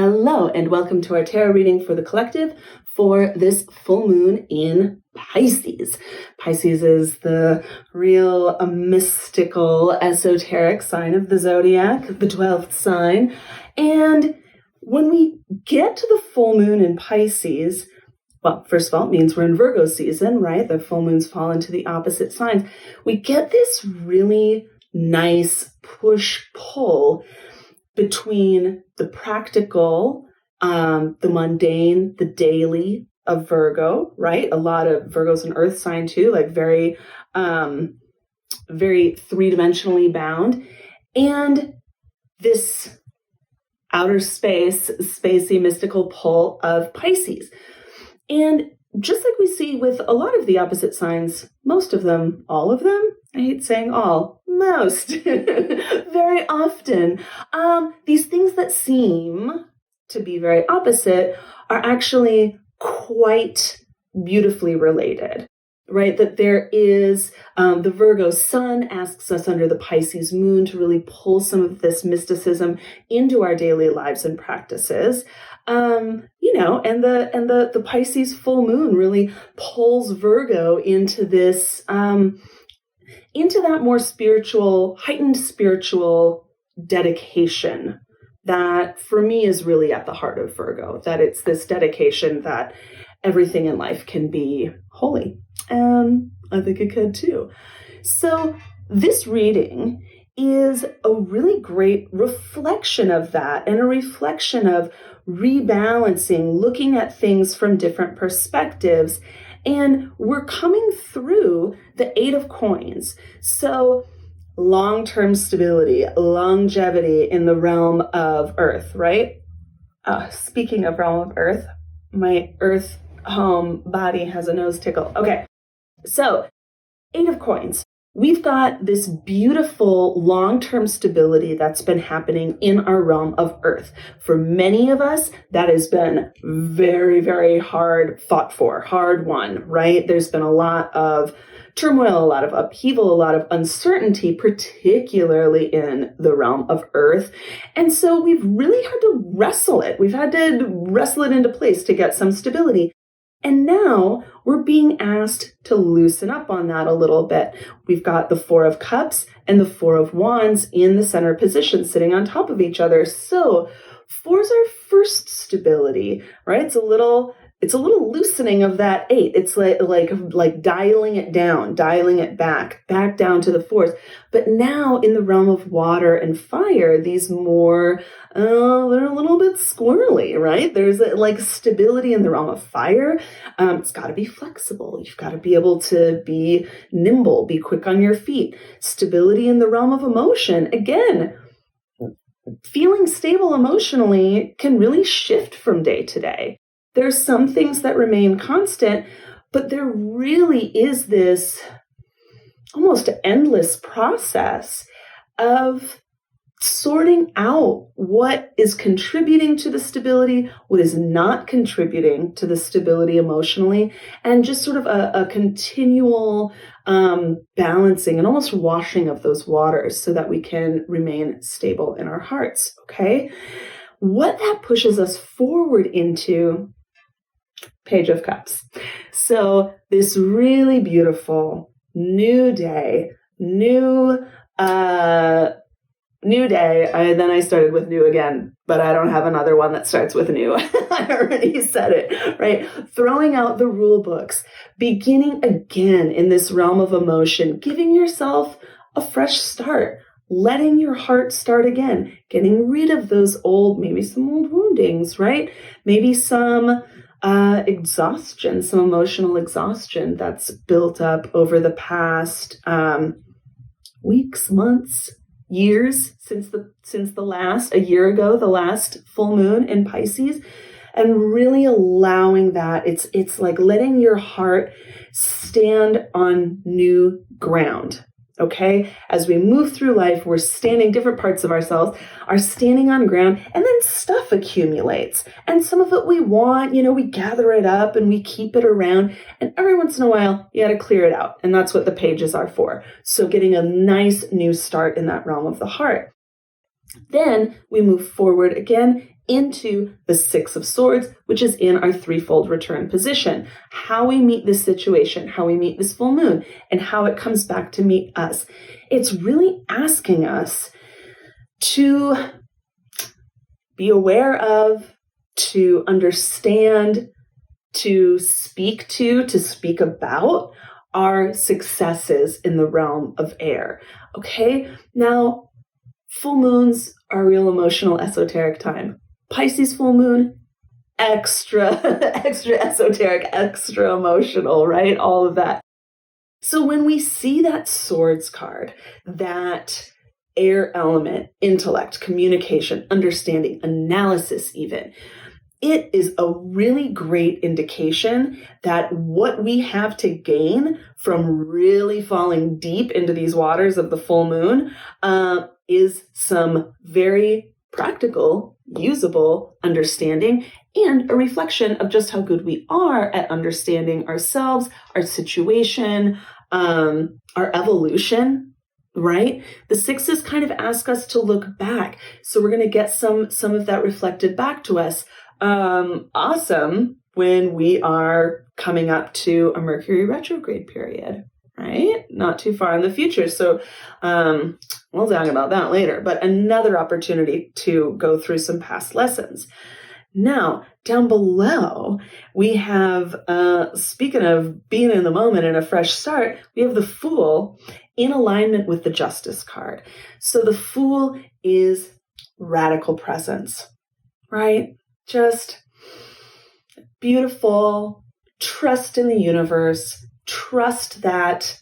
Hello, and welcome to our tarot reading for the collective for this full moon in Pisces. Pisces is the real mystical, esoteric sign of the zodiac, the 12th sign. And when we get to the full moon in Pisces, well, first of all, it means we're in Virgo season, right? The full moons fall into the opposite signs. We get this really nice push-pull between the practical, the mundane, the daily of Virgo, right? A lot of Virgo's an earth sign too, like very three-dimensionally bound. And this outer space, spacey, mystical pull of Pisces. And just like we see with a lot of the opposite signs, most of them, all of them, I hate saying all, most, very often, these things that seem to be very opposite are actually quite beautifully related, right? That there is, the Virgo Sun asks us under the Pisces moon to really pull some of this mysticism into our daily lives and practices. And the Pisces full moon really pulls Virgo into this, into that more spiritual, heightened spiritual dedication that for me is really at the heart of Virgo, that it's this dedication that everything in life can be holy. And I think it could too. So this reading is a really great reflection of that and a reflection of rebalancing, looking at things from different perspectives. And we're coming through the Eight of Coins. So long-term stability, longevity in the realm of Earth, right? Speaking of realm of Earth, my Earth home body has a nose tickle. Okay, so Eight of Coins. We've got this beautiful long-term stability that's been happening in our realm of Earth. For many of us, that has been very, very hard fought for, hard won, right? There's been a lot of turmoil, a lot of upheaval, a lot of uncertainty, particularly in the realm of Earth. And so we've really had to wrestle it. We've had to wrestle it into place to get some stability. And now we're being asked to loosen up on that a little bit. We've got the Four of Cups and the Four of Wands in the center position, sitting on top of each other. So four's our first stability, right? It's a little loosening of that eight. It's like dialing it down, dialing it back down to the fours. But now in the realm of water and fire, these more, they're a little bit squirrely, right? There's like stability in the realm of fire. It's got to be flexible. You've got to be able to be nimble, be quick on your feet. Stability in the realm of emotion. Again, feeling stable emotionally can really shift from day to day. There's some things that remain constant, but there really is this almost endless process of sorting out what is contributing to the stability, what is not contributing to the stability emotionally, and just sort of a continual balancing and almost washing of those waters so that we can remain stable in our hearts, okay? What that pushes us forward into, Page of Cups. So this really beautiful new day, new day. Then I started with new again, but I don't have another one that starts with new. I already said it, right? Throwing out the rule books, beginning again in this realm of emotion, giving yourself a fresh start, letting your heart start again, getting rid of those maybe some old woundings, right? Maybe some exhaustion, some emotional exhaustion that's built up over the past weeks, months, years since a year ago, the last full moon in Pisces, and really allowing that. It's like letting your heart stand on new ground. Okay, as we move through life, we're standing, different parts of ourselves are standing on ground, and then stuff accumulates. And some of it we want, we gather it up and we keep it around. And every once in a while, you got to clear it out. And that's what the pages are for. So getting a nice new start in that realm of the heart. Then we move forward again into the Six of Swords, which is in our threefold return position. How we meet this situation, how we meet this full moon, and how it comes back to meet us. It's really asking us to be aware of, to understand, to speak about our successes in the realm of air. Okay? Now, full moons are a real emotional, esoteric time. Pisces full moon, extra esoteric, extra emotional, right? All of that. So when we see that swords card, that air element, intellect, communication, understanding, analysis even, it is a really great indication that what we have to gain from really falling deep into these waters of the full moon is some very practical, usable understanding and a reflection of just how good we are at understanding ourselves, our situation, our evolution, right? The sixes kind of ask us to look back. So we're going to get some of that reflected back to us. Awesome when we are coming up to a Mercury retrograde period, right? Not too far in the future. So we'll talk about that later, but another opportunity to go through some past lessons. Now, down below, we have, speaking of being in the moment and a fresh start, we have the Fool in alignment with the Justice card. So the Fool is radical presence, right? Just beautiful, trust in the universe, trust that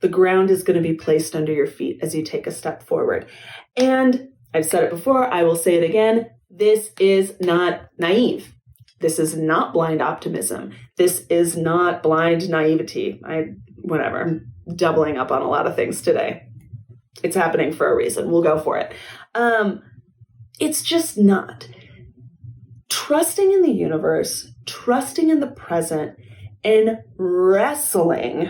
the ground is going to be placed under your feet as you take a step forward. And I've said it before, I will say it again, this is not naive. This is not blind optimism. This is not blind naivety. I'm doubling up on a lot of things today. It's happening for a reason. We'll go for it. It's just not. Trusting in the universe, trusting in the present, and wrestling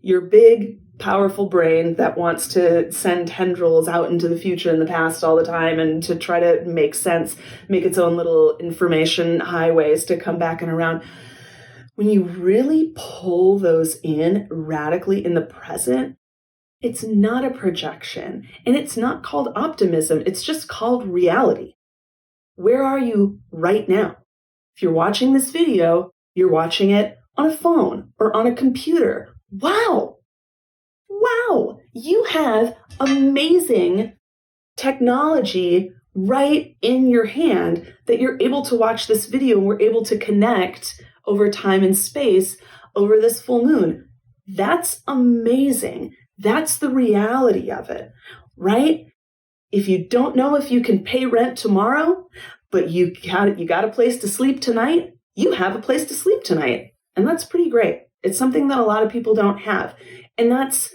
your big, powerful brain that wants to send tendrils out into the future and the past all the time and to try to make sense, make its own little information highways to come back and around. When you really pull those in radically in the present, it's not a projection and it's not called optimism. It's just called reality. Where are you right now? If you're watching this video, you're watching it on a phone or on a computer. Wow, you have amazing technology right in your hand that you're able to watch this video and we're able to connect over time and space over this full moon. That's amazing. That's the reality of it, right? If you don't know if you can pay rent tomorrow, but you got a place to sleep tonight, you have a place to sleep tonight. And that's pretty great. It's something that a lot of people don't have. And that's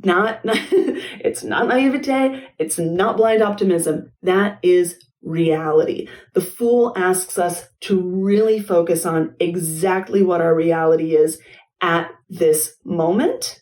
not, it's not naivete. It's not blind optimism. That is reality. The Fool asks us to really focus on exactly what our reality is at this moment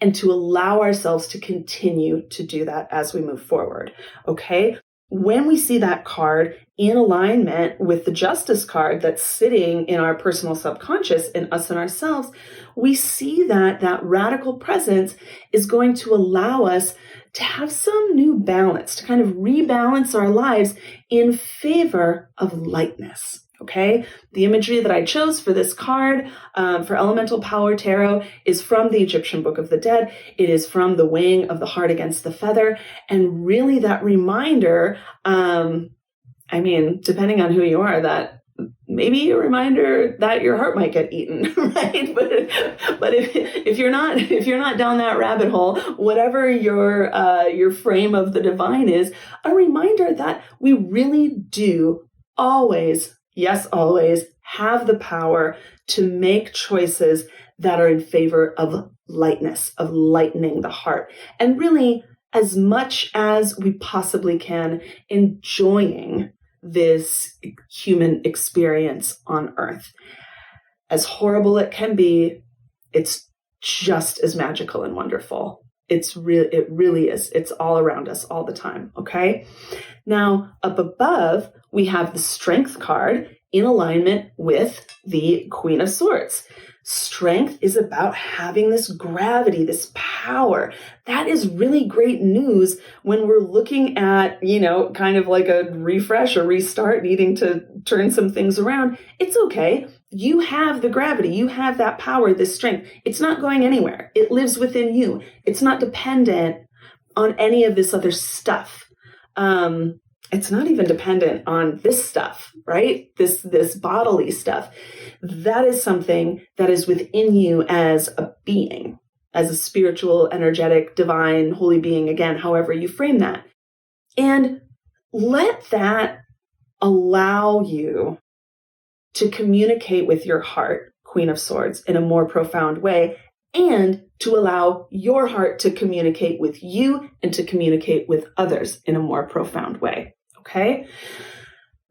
and to allow ourselves to continue to do that as we move forward. Okay. When we see that card in alignment with the Justice card that's sitting in our personal subconscious in us and ourselves, we see that that radical presence is going to allow us to have some new balance, to kind of rebalance our lives in favor of lightness. Okay, the imagery that I chose for this card, for Elemental Power Tarot, is from the Egyptian Book of the Dead. It is from the weighing of the heart against the feather. And really that reminder, depending on who you are, that maybe a reminder that your heart might get eaten, right? But if you're not down that rabbit hole, whatever your frame of the divine is, a reminder that we really do always have the power to make choices that are in favor of lightness, of lightening the heart, and really, as much as we possibly can, enjoying this human experience on Earth. As horrible it can be, it's just as magical and wonderful. It really is. It's all around us all the time. Okay. Now, up above, we have the Strength card in alignment with the Queen of Swords. Strength is about having this gravity, this power. That is really great news when we're looking at, kind of like a refresh or restart, needing to turn some things around. It's okay. You have the gravity. You have that power, this strength. It's not going anywhere. It lives within you. It's not dependent on any of this other stuff. It's not even dependent on this stuff, right? This bodily stuff. That is something that is within you as a being, as a spiritual, energetic, divine, holy being, again, however you frame that. And let that allow you to communicate with your heart, Queen of Swords, in a more profound way, and to allow your heart to communicate with you and to communicate with others in a more profound way. Okay?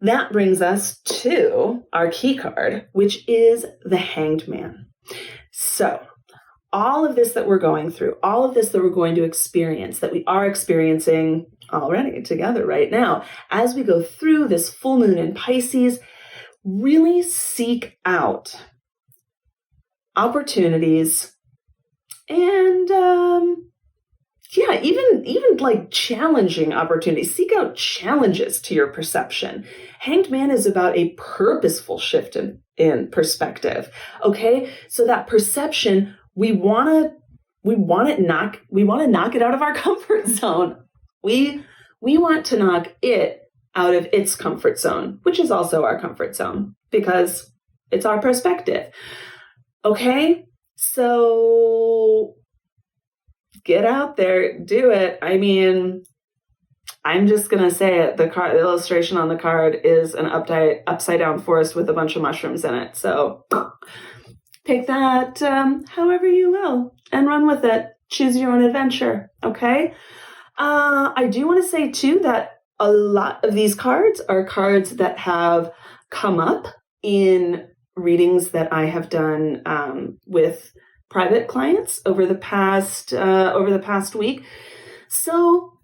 That brings us to our key card, which is the Hanged Man. So, all of this that we're going through, all of this that we're going to experience, that we are experiencing already together right now, as we go through this full moon in Pisces, really seek out opportunities and even like challenging opportunities. Seek out challenges to your perception. Hanged Man is about a purposeful shift in perspective. Okay, so that perception, we want to knock it out of our comfort zone. We want to knock it out of its comfort zone, which is also our comfort zone because it's our perspective. Okay, so get out there, do it. I mean, I'm just going to say it. The illustration on the card is an upside down forest with a bunch of mushrooms in it. So take that however you will and run with it. Choose your own adventure. Okay. I do want to say too that a lot of these cards are cards that have come up in readings that I have done with private clients over the past week. So,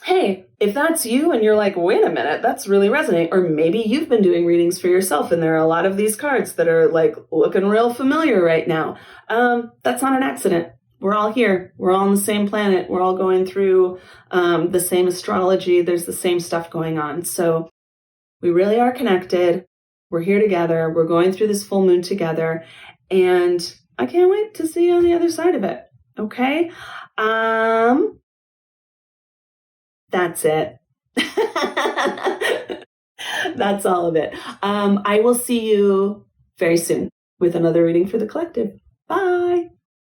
hey, if that's you and you're like, wait a minute, that's really resonating, or maybe you've been doing readings for yourself and there are a lot of these cards that are like looking real familiar right now. That's not an accident. We're all here. We're all on the same planet. We're all going through the same astrology. There's the same stuff going on. So we really are connected. We're here together. We're going through this full moon together. And I can't wait to see you on the other side of it. Okay? That's it. That's all of it. I will see you very soon with another reading for the collective. Bye.